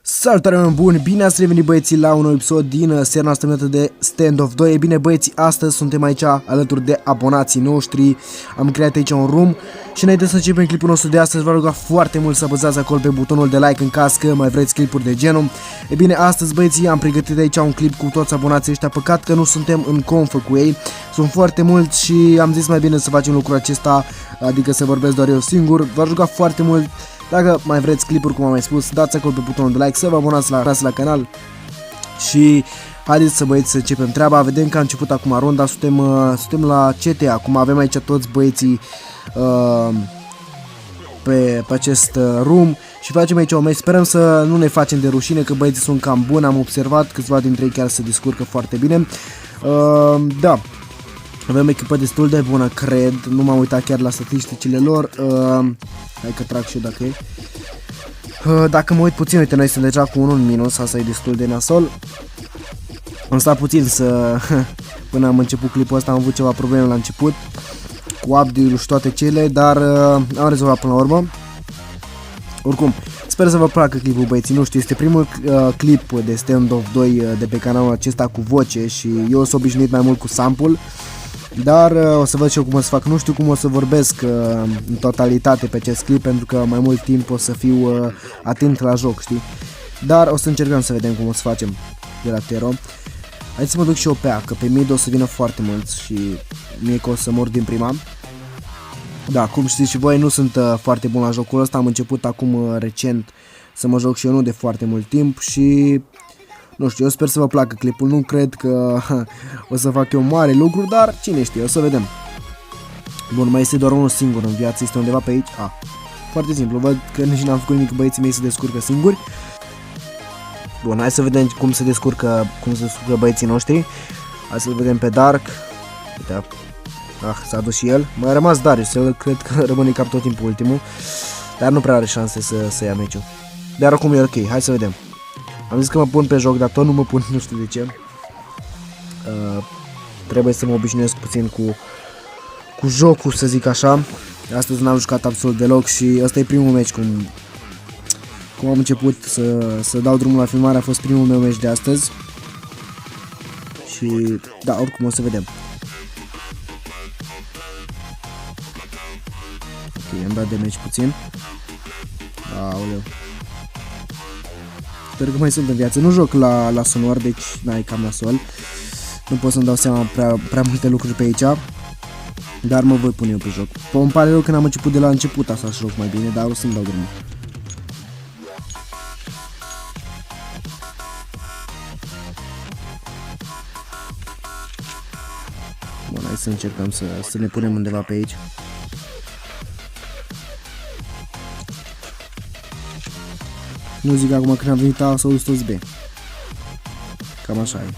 Salutare, oameni buni! Bine ați revenit, băieții, la un nou episod din seria noastră numită de Standoff 2. E bine, băieții, astăzi suntem aici alături de abonații noștri. Am creat aici un room și înainte să începem clipul nostru de astăzi, vă rog foarte mult să apăsați acolo pe butonul de like în caz că mai vreți clipuri de genul. E bine, astăzi, băieții, am pregătit aici un clip cu toți abonații ăștia. Păcat că nu suntem în confă cu ei. Sunt foarte mulți și am zis mai bine să facem lucrul acesta, adică să vorbesc doar eu singur. V-aș ruga foarte mult, dacă mai vreți clipuri, cum am mai spus, dați acolo pe butonul de like, să vă abonați la canal și haideți să, băieți, să începem treaba. Vedem că a început acum ronda, suntem la CT, acum avem aici toți băieții pe acest room și facem aici o meci. Sperăm să nu ne facem de rușine, că băieții sunt cam buni, am observat, câțiva dintre ei chiar se descurcă foarte bine. Da, avem echipă destul de bună, cred, nu m-am uitat chiar la statisticile lor. Hai că trag și eu dacă e. Dacă mă uit puțin, uite, noi suntem deja cu 1 în minus, asta e destul de nasol. Am stat puțin până am început clipul ăsta, am avut ceva probleme la început cu update-ul și toate cele, dar am rezolvat până la urmă. Oricum, sper să vă placă clipul, băieții, nu știu, este primul clip de Standoff 2 de pe canalul acesta cu voce și eu sunt obișnuit mai mult cu sample. Dar o să văd și eu cum o să fac, nu știu cum o să vorbesc în totalitate pe acest clip, pentru că mai mult timp o să fiu atent la joc, știi? Dar o să încercăm să vedem cum o să facem de la Tero. Hai să mă duc și eu pe A, că pe mid o să vină foarte mulți și mie că o să mor din prima. Da, cum știți și voi, nu sunt foarte bun la jocul ăsta, am început acum recent să mă joc și eu, nu de foarte mult timp și... Nu știu, eu sper să vă placă clipul, nu cred că o să fac eu mare lucru, dar cine știe, o să vedem. Bun, mai este doar unul singur în viață, este undeva pe aici. Foarte simplu, văd că nici n-am făcut nimic, băieții mei se descurcă singuri. Bun, hai să vedem cum se descurcă băieții noștri. Hai să vedem pe Dark. Uite, s-a dus și el. Mai a rămas Darius, el cred că rămâne cap tot timpul ultimul, dar nu prea are șanse să ia meciul. Dar oricum e ok, hai să vedem. Am zis că mă pun pe joc, dar tot nu mă pun, nu știu de ce. Trebuie să mă obișnuiesc puțin cu jocul, să zic așa. Astăzi n-am jucat absolut deloc și ăsta e primul meci cum am început să dau drumul la filmare, a fost primul meu meci de astăzi. Și da, oricum o să vedem. Ok, am dat de meci puțin. Aoleu. Sper că mai sunt în viață. Nu joc la sonor, deci n-ai cam la sol. Nu pot să-mi dau seama prea multe lucruri pe aici. Dar mă voi pune eu pe joc. Îmi pare rău că n-am început de la început asta să joc mai bine, dar o să-mi dau drumul. Bun, hai să încercăm să ne punem undeva pe aici. Nu zic acum când am venit A, s-au dus toți B. Cam așa e.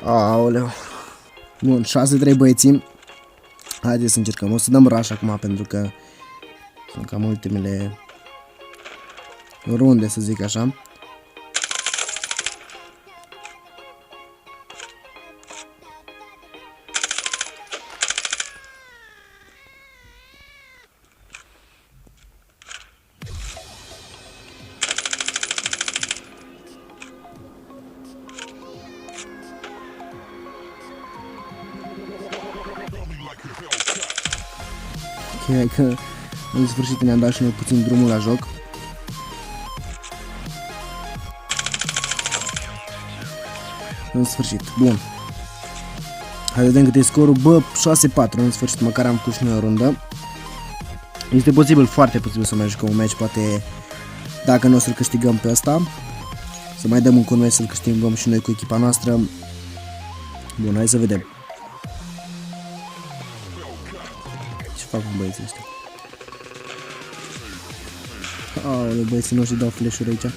Aoleu. Bun, 6-3 băieții. Haideți să încercăm. O să dăm rush acum pentru că sunt cam ultimele runde, să zic așa. Ok, hai că în sfârșit ne-am dat și noi puțin drumul la joc. În sfârșit, bun. Hai să vedem cât e scorul. Bă, 6-4 în sfârșit, măcar am făcut și noi o rundă. Este posibil, foarte posibil să mai jucăm un match, poate dacă nu o să-l câștigăm pe ăsta. Să mai dăm un match să-l câștigăm și noi cu echipa noastră. Bun, hai să vedem. Ce fac cu băieții ăștia? Aoleu, băieții noștri dau flash-uri aici.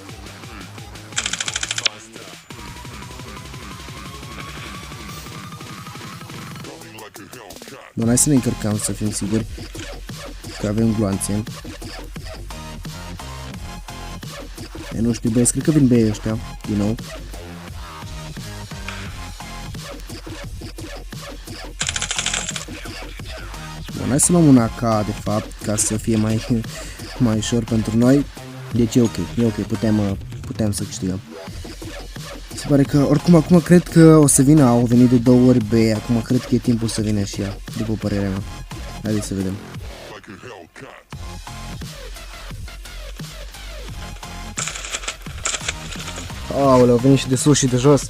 Bun, hai să ne încărcăm, să fim siguri că avem gloanțe. Nu știu, băieți, cred că vin B ăștia din nou. Hai să luăm un AK de fapt, ca să fie mai ușor pentru noi. Deci e ok, putem să câștigăm. Se pare că, oricum, acum cred că o să vină, au venit de 2 ori B, acum cred că e timpul să vină și ea, după părerea mea. Haideți să vedem. Aoleu, au venit și de sus și de jos.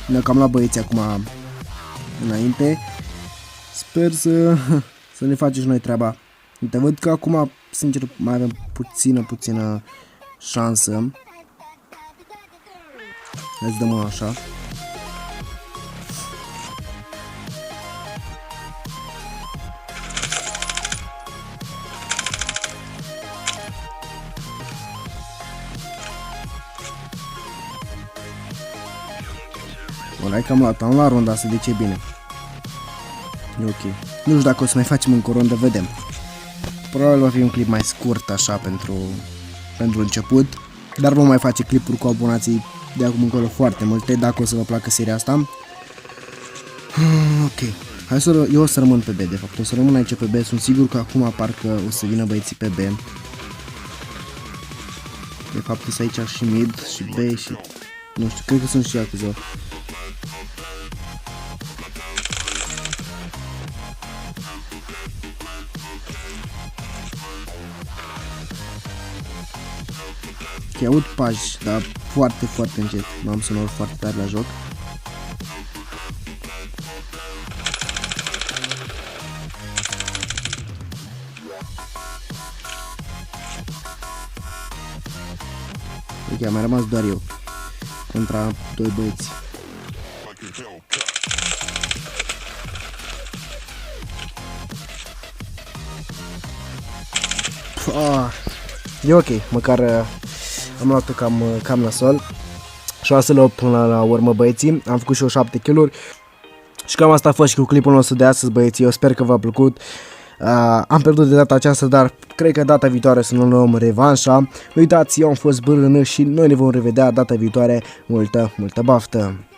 Ne-au cam luat băieții acum înainte. Sper să ne facem și noi treaba. Uite, văd că acum, sincer, mai avem puțină șansă. Hai să dăm așa. Bun, hai că am luat runda asta, deci e bine. E ok. Nu știu dacă o să mai facem încă o rundă, vedem. Probabil va fi un clip mai scurt așa pentru început. Dar vom mai face clipuri cu abonații de acum încolo foarte multe, dacă o să vă placă seria asta. Ok. Hai să eu o să rămân pe B, de fapt. O să rămân aici pe B. Sunt sigur că acum parcă o să vină băieții pe B. De fapt sunt aici și mid și B și... nu știu, cred că sunt și Yakuza. Ok, aud pași, dar foarte încet. M-am sunat foarte tare la joc. Ok, am mai rămas doar eu contra 2 băieți. E ok, măcar am luat-o cam nasol. 6-8 până la urmă, băieții. Am făcut și eu 7 kill-uri. Și cam asta a fost și cu clipul nostru de astăzi, băieții. Eu sper că v-a plăcut. Am pierdut de data aceasta, dar cred că data viitoare să nu luăm revanșa. Nu uitați, eu am fost BRN și noi ne vom revedea data viitoare. Multă baftă!